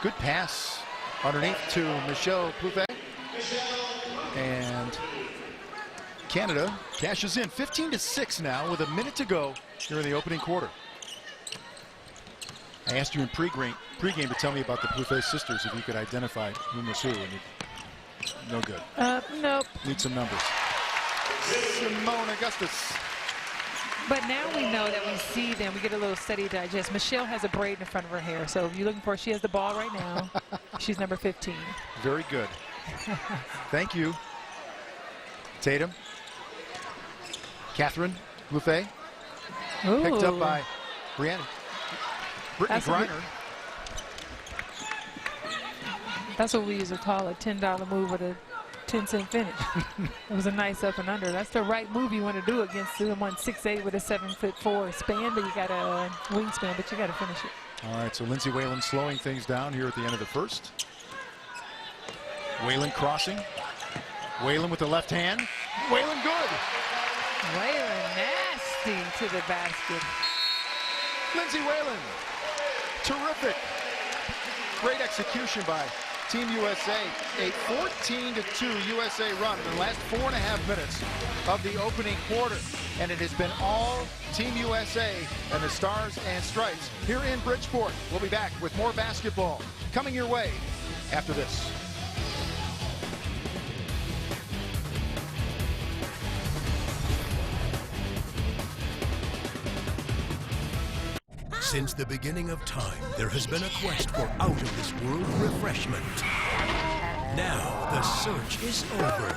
Good pass underneath to Michelle Plouvet. And Canada cashes in 15-6 now with a minute to go here in the opening quarter. I asked you in pregame to tell me about the Plouvet sisters, if you could identify whom was who, and no good. Nope. Need some numbers. Simone Augustus. But now we know that we see them, we get a little steady digest. Michelle has a braid in front of her hair, so if you're looking for her, she has the ball right now. She's number 15. Very good. Thank you. Tatum. Catherine Plouvet. Picked up by Brittany Griner. That's what we used to call a $10 move with a 10-cent finish. It was a nice up and under. That's the right move you want to do against someone 6'8" with a 7'4" span, but you got a wingspan, but you got to finish it. All right, so Lindsay Whalen slowing things down here at the end of the first. Whalen crossing. Whalen with the left hand. Whalen good. Whalen nasty to the basket. Lindsay Whalen. Terrific. Great execution by Team USA. A 14-2 USA run in the last 4.5 minutes of the opening quarter. And it has been all Team USA and the Stars and Stripes here in Bridgeport. We'll be back with more basketball coming your way after this. Since the beginning of time, there has been a quest for out-of-this-world refreshment. Now, the search is over.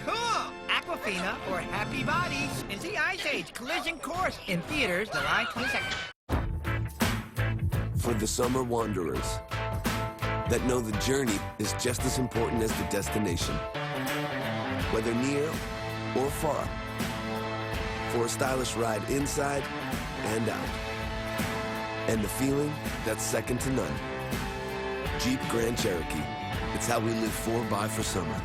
Cool! Aquafina or Happy Bodies is the Ice Age Collision Course in theaters July 22nd. For the summer wanderers that know the journey is just as important as the destination, whether near or far, for a stylish ride inside and out. And the feeling that's second to none. Jeep Grand Cherokee. It's how we live 4x for summer.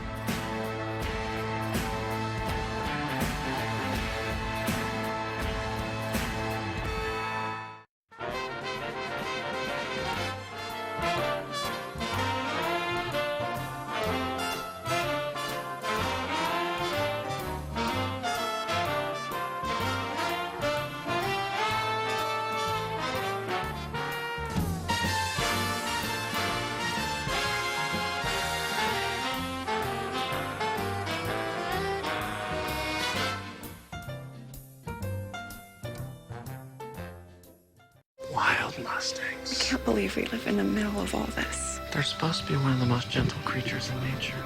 Wild Mustangs. I can't believe we live in the middle of all this. They're supposed to be one of the most gentle creatures in nature.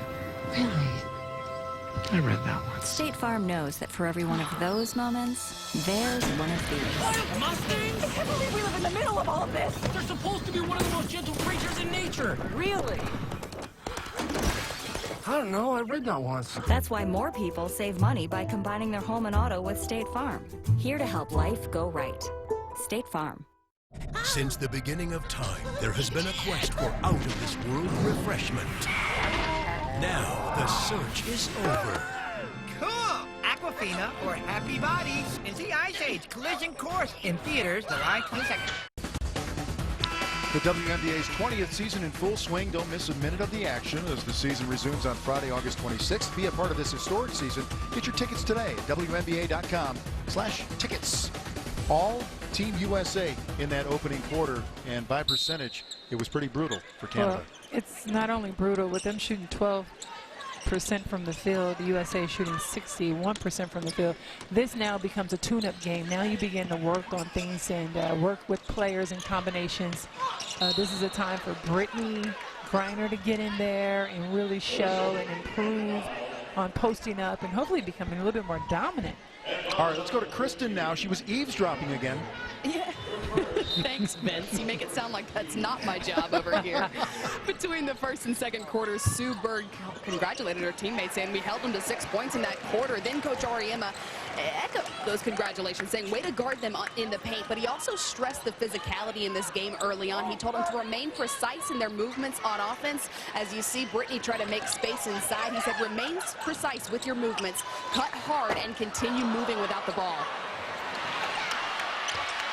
Really? I read that once. State Farm knows that for every one of those moments, there's one of these. Wild Mustangs? I can't believe we live in the middle of all of this. They're supposed to be one of the most gentle creatures in nature. Really? I don't know, I read that once. That's why more people save money by combining their home and auto with State Farm. Here to help life go right. State Farm. Since the beginning of time, there has been a quest for out-of-this-world refreshment. Now, the search is over. Cool! Aquafina or Happy Bodies is the Ice Age Collision Course in theaters July 22nd. The WNBA's 20th season in full swing. Don't miss a minute of the action as the season resumes on Friday, August 26th. Be a part of this historic season. Get your tickets today at WNBA.com/tickets. All Team USA in that opening quarter, and by percentage, it was pretty brutal for Canada. Well, it's not only brutal, with them shooting 12% from the field, the USA shooting 61% from the field. This now becomes a tune-up game. Now you begin to work on things and work with players and combinations. This is a time for Brittany Griner to get in there and really show and improve on posting up and hopefully becoming a little bit more dominant. All right, let's go to Kristen now. She was eavesdropping again. Yeah. Thanks, Vince. You make it sound like that's not my job over here. Between the first and second quarters, Sue Bird congratulated her teammates, saying we held them to 6 points in that quarter. Then Coach Auriemma echoed those congratulations, saying way to guard them in the paint. But he also stressed the physicality in this game early on. He told them to remain precise in their movements on offense. As you see Brittany try to make space inside, he said remain precise with your movements, cut hard, and continue moving without the ball.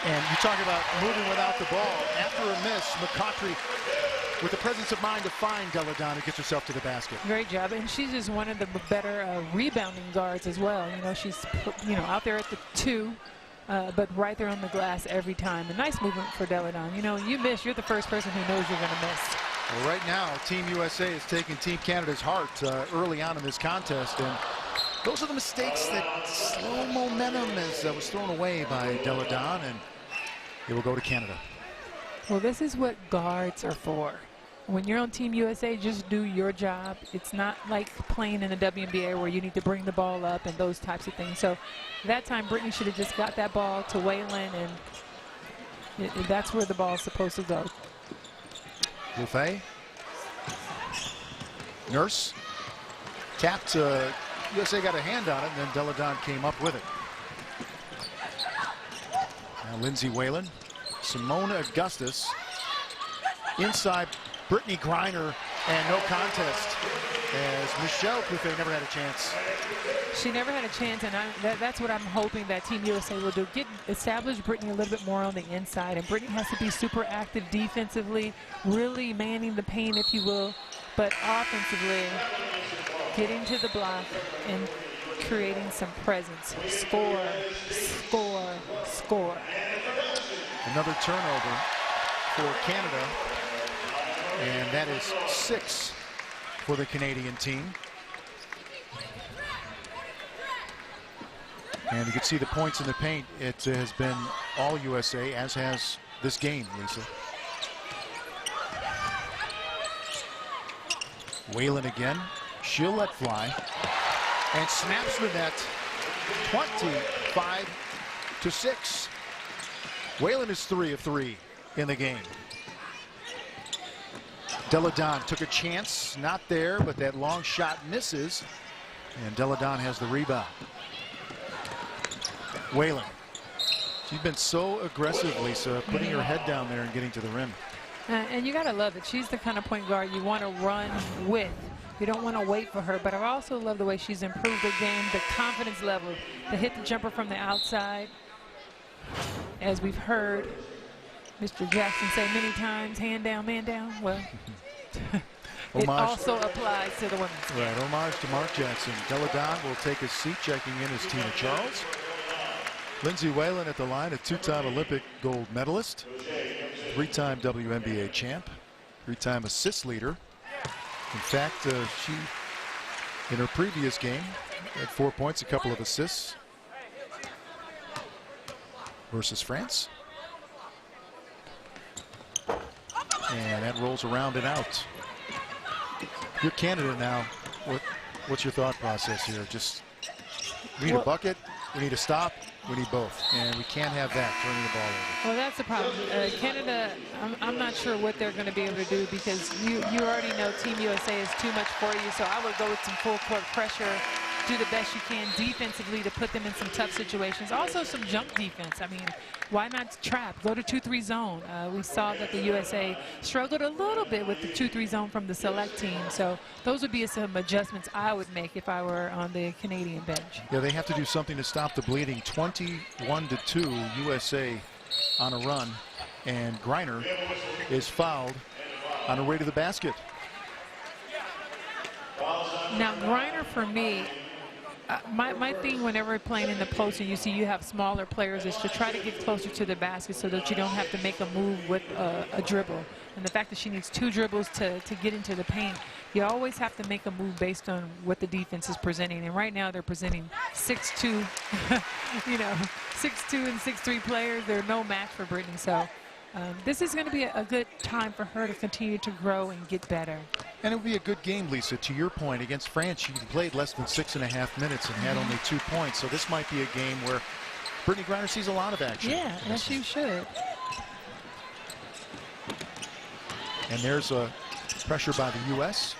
And you talk about moving without the ball. After a miss, McCautry with the presence of mind to find Deladon and gets herself to the basket. Great job, and she's just one of the better rebounding guards as well. You know, she's out there at the 2, but right there on the glass every time. A nice movement for Deladon. You know, you miss, you're the first person who knows you're going to miss. Well, right now, Team USA is taking Team Canada's heart early on in this contest, and those are the mistakes that slow momentum was thrown away by Deladon, and it will go to Canada. Well, this is what guards are for. When you're on Team USA, just do your job. It's not like playing in the WNBA where you need to bring the ball up and those types of things. So that time, Brittany should have just got that ball to Waylon, and that's where the ball is supposed to go. Buffet. Nurse. Tapped. USA got a hand on it, and then Deladon came up with it. Now Lindsay Whalen. Simona Augustus. Inside Brittany Griner, and no contest as Michelle Buffet never had a chance. She never had a chance, and that's what I'm hoping that Team USA will do. Establish Brittany a little bit more on the inside, and Brittany has to be super active defensively, really manning the paint, if you will, but offensively getting to the block and creating some presence. Score, score, score. Another turnover for Canada, and that is 6 for the Canadian team. And you can see the points in the paint. It has been all USA, as has this game, Lisa. Whalen again. She'll let fly. And snaps the net. 25-6. Whalen is 3 of 3 in the game. Deladon took a chance. Not there, but that long shot misses. And Deladon has the rebound. Whalen. She's been so aggressive, Lisa, putting her head down there and getting to the rim. And you got to love it. She's the kind of point guard you want to run with. You don't want to wait for her. But I also love the way she's improved her game, the confidence level, to hit the jumper from the outside. As we've heard Mr. Jackson say many times, hand down, man down. Well, it also applies to the women's game. Right, homage to Mark Jackson. Deladon will take his seat, checking in as Tina Charles. Lindsay Whalen at the line, a 2-time Olympic gold medalist, 3-time WNBA champ, 3-time assist leader. In fact, she, in her previous game, had 4 points, a couple of assists versus France. And that rolls around and out. You're Canada now. What's your thought process here? Just, we need a bucket, we need a stop, we need both. And we can't have that, turning the ball over. Well, that's the problem. Canada, I'm not sure what they're going to be able to do, because you already know Team USA is too much for you. So I would go with some full court pressure, do the best you can defensively to put them in some tough situations. Also some jump defense. I mean, why not trap? Go to 2-3 zone. We saw that the USA struggled a little bit with the 2-3 zone from the select team. So those would be some adjustments I would make if I were on the Canadian bench. Yeah, they have to do something to stop the bleeding. 21-2 USA on a run, and Griner is fouled on her way to the basket. Now, Griner, for me, my thing whenever playing in the post and you have smaller players is to try to get closer to the basket so that you don't have to make a move with a dribble. And the fact that she needs 2 dribbles to get into the paint, you always have to make a move based on what the defense is presenting. And right now they're presenting 6'2", 6'2" and 6'3" players. They're no match for Brittany. So this is going to be a good time for her to continue to grow and get better. And it would be a good game, Lisa, to your point. Against France, she played less than 6.5 minutes and had only 2 points. So this might be a game where Brittany Griner sees a lot of action. Yeah, as she should. And there's a pressure by the U.S.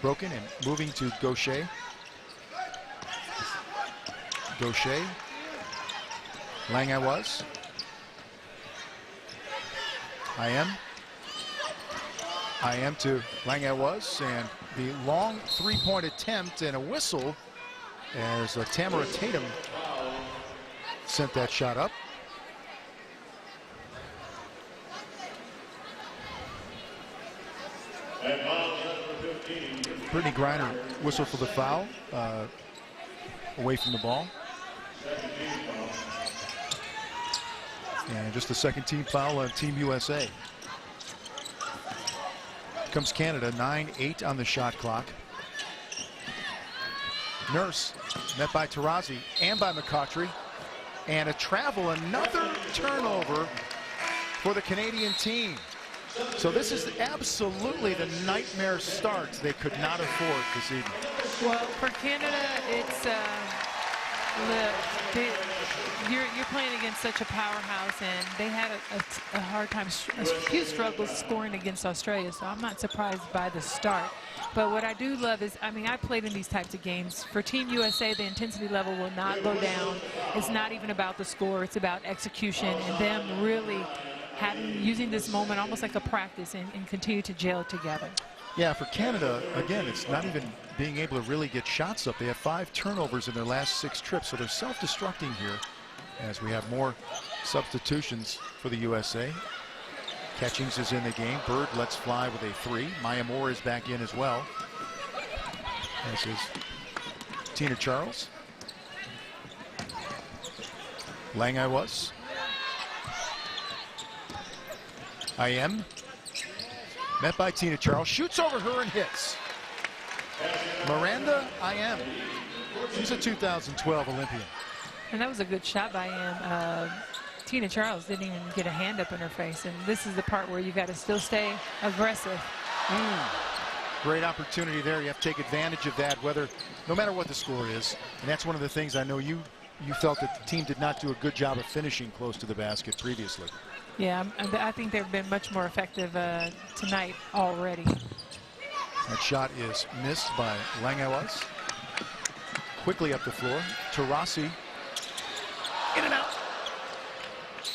Broken and moving to Gaucher. Gaucher. Langawaz. I am to Langawaz, and the long 3-point attempt and a whistle as Tamara Tatum sent that shot up. Brittany Griner whistled for the foul away from the ball. And just the second team foul on Team USA. Here comes Canada, 9-8 on the shot clock. Nurse met by Taurasi and by McCautry. And a travel, another turnover for the Canadian team. So this is absolutely the nightmare start they could not afford this evening. Well, for Canada, it's you're playing against such a powerhouse, and they had a hard time, a few struggles scoring against Australia, so I'm not surprised by the start. But what I do love is, I mean, I played in these types of games. For Team USA, the intensity level will not go down. It's not even about the score. It's about execution and them really using this moment almost like a practice and continue to gel together. Yeah, for Canada, again, it's not even being able to really get shots up. They have 5 turnovers in their last 6 trips, so they're self-destructing here as we have more substitutions for the USA. Catchings is in the game. Bird lets fly with a 3. Maya Moore is back in as well. This is Tina Charles. Langai was. IM. Met by Tina Charles. Shoots over her and hits. Miranda IM. She's a 2012 Olympian. And that was a good shot by him. Tina Charles didn't even get a hand up in her face, and this is the part where you got to still stay aggressive. Great opportunity there. You have to take advantage of that, no matter what the score is. And that's one of the things I know you felt that the team did not do a good job of finishing close to the basket previously. Yeah, I think they've been much more effective tonight already. That shot is missed by Langawas. Quickly up the floor. Taurasi in and out.